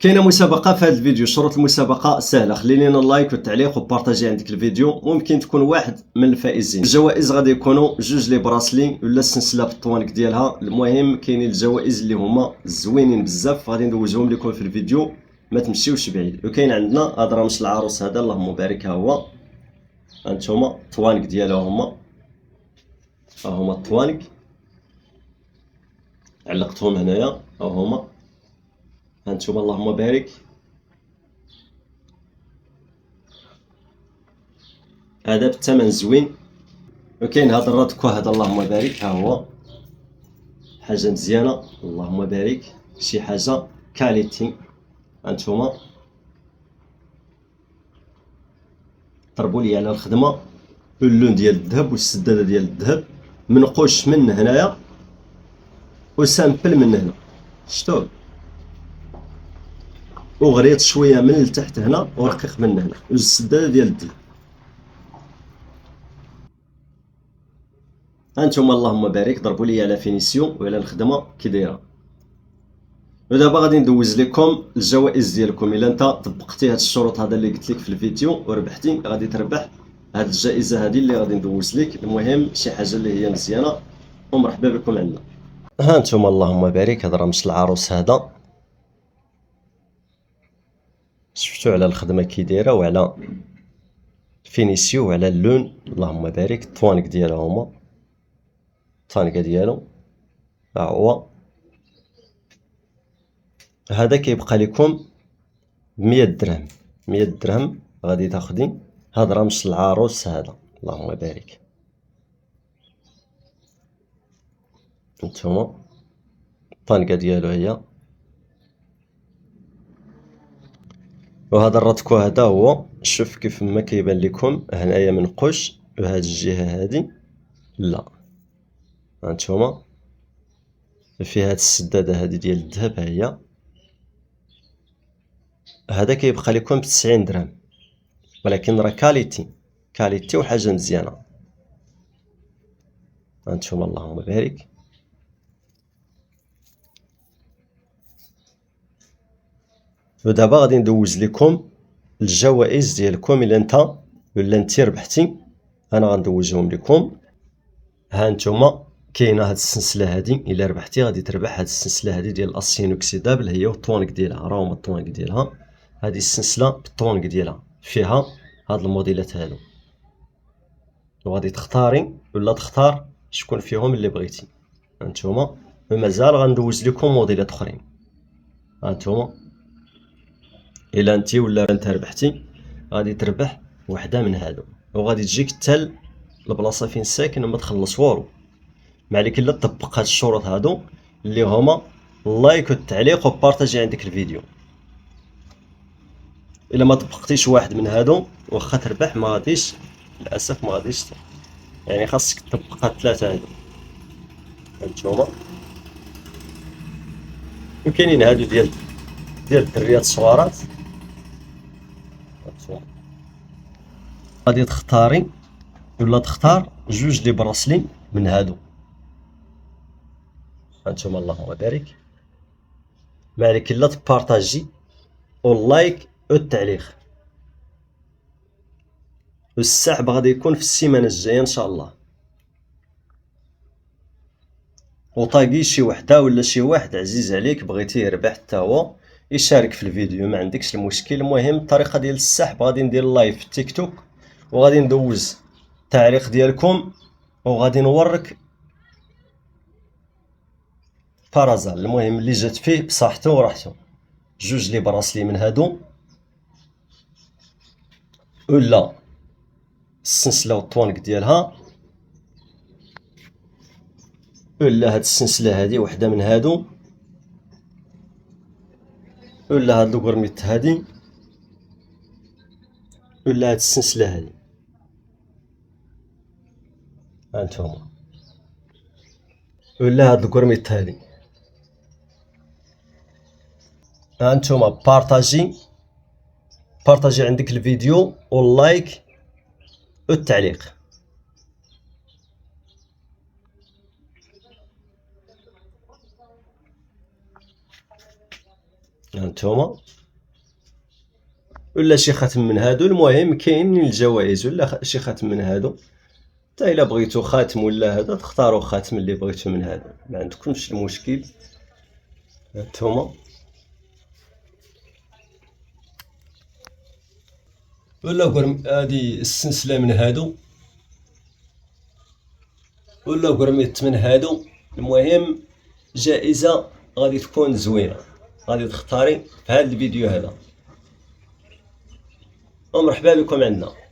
كاينه مسابقه في هذا الفيديو. شروط المسابقه سهله، خلي لنا اللايك والتعليق وبارطاجي عندك الفيديو. ممكن تكون واحد من الفائزين. الجوائز غادي يكونوا جوج لي براسلي ولا السلسله بالطوانك ديالها. المهم كاينين الجوائز اللي هما زوينين بزاف، غادي ندوزهم لكم في الفيديو، ما تمشيوش بعيد. وكاين عندنا هذا راه مش العروس هذا، اللهم بارك، ها هو هانتوما الطوانك ديالو، ها هما الطوانك علقتهم هنايا، ها هما هانتوما اللهم بارك. هذا بالثمن زوين. وكاين هذا الرادكو هذا اللهم بارك، ها هو حاجه مزيانه اللهم بارك، شي حاجه كاليتي. هانتوما ضربوا لي على الخدمه، اللون ديال الذهب والسداده ديال الذهب، منقوش من هنايا وسامبل من هنا، شفتوه، وغريط شويه من التحت هنا ورقيق من هنا، والسداده ديال الذهب. هانتوما اللهم بارك ضربوا لي على فينيسيون وعلى الخدمه كي دايره. ودابا غادي ندوز لكم الجوائز ديالكم. الا انت طبقتي هاد الشروط هذا اللي قلت لك في الفيديو وربحتي، غادي تربح هاد الجائزه هذه اللي غادي ندوز لك. المهم شي حاجه اللي هي مزيانه، ومرحبا بكم عندنا. ها انتم اللهم بارك، هذا راه مش العروس هذا، شفتوا على الخدمه كي دايره وعلى فينيسيو وعلى اللون اللهم بارك. الطوانك ديالها هما الطانكه ديالو، ها هو هذا كيبقى لكم 100 درهم. 100 درهم غادي تاخدي. هذا راه مش العروس هذا، اللهم بارك. نتوما الطانكه ديالو هي، وهذا الراتكو هذا هو، شوف كيف ما كيبان لكم هنايا منقوش، وهاد الجهه هادي لا. هانتوما في هاد السداده هادي ديال الذهب، ها هي. هذا كيبقى لكم ب90 درهم، ولكن راه كاليتي وحاجه مزيانه. هانتوما اللهم بارك. ودابا غادي ندوز لكم الجوائز ديالكم. الا انت ولا انتي ربحتي، انا غندوزهم لكم. ها انتوما كاينه هاد السلسله هادي، الا ربحتي غادي تربح هاد السلسله هادي ديال الاسين اوكسيدابل، هي والطوانك ديالها، راه هما الطوانك ديالها. هادي السلسله بالطوانك ديالها فيها هاد الموديلات هادو، وغادي تختاري ولا تختار شكون فيهم اللي بغيتي. هانتوما ومازال غندوز لكم موديلات اخرين. هانتوما الا انتي ولا انت ربحتي، غادي تربح وحده من هادو، وغادي تجيك حتى البلاصه فين ساكن وما تخلص والو. ما عليك الا تطبق هاد الشروط هادو اللي هما اللايك والتعليق وبارطاجي عندك الفيديو. الا ما طبقتيش واحد من هادو واخا تربح، ما غاديش للاسف، ما غاديش، يعني خاصك تطبق هاد الثلاثه هادو. هانتوما وكاينين هادو ديال الدريات الصوارات. غادي تختاري ولا تختار جوج لي براسلي من هادو. هانتوما اللهم بارك. ما عليك الا تبارطاجي واللايك والتعليق. والسحب غادي يكون في السيمانه الجايه ان شاء الله. وطاقي شي وحده ولا شي واحد عزيز عليك بغيتيه يربح حتى هو يشارك في الفيديو، ما عندكش المشكل. المهم الطريقه ديال السحب، غادي ندير لايف في تيك توك، وغادي ندوز التعليق ديالكم، وغادي نورك بارازال. المهم اللي جات فيه بصحته وراحته. جوج لي براسلي من هادو، ولا السلسله والطوانك ديالها، ولا هاد السلسله هادي وحده من هادو، ولا هاد القرميط هادي، ولا هاد السلسله هادي. هانتوما ولا هاد القرميط هادي. هانتوما بارطاجي عندك الفيديو واللايك والتعليق. هانتوما ولا شي خاتم من هادو. المهم كاينين الجوائز ولا شي خاتم من هادو. حتى الا بغيتو خاتم ولا هذا تختاروا خاتم اللي بغيتو من هادو، ما عندكمش المشكل. هانتوما ولا هادي السلسله من هادو ولا قرميط من هادو. المهم جائزة غادي تكون زوينة، غادي تختاري في هذا الفيديو هذا. ومرحبا بكم عندنا.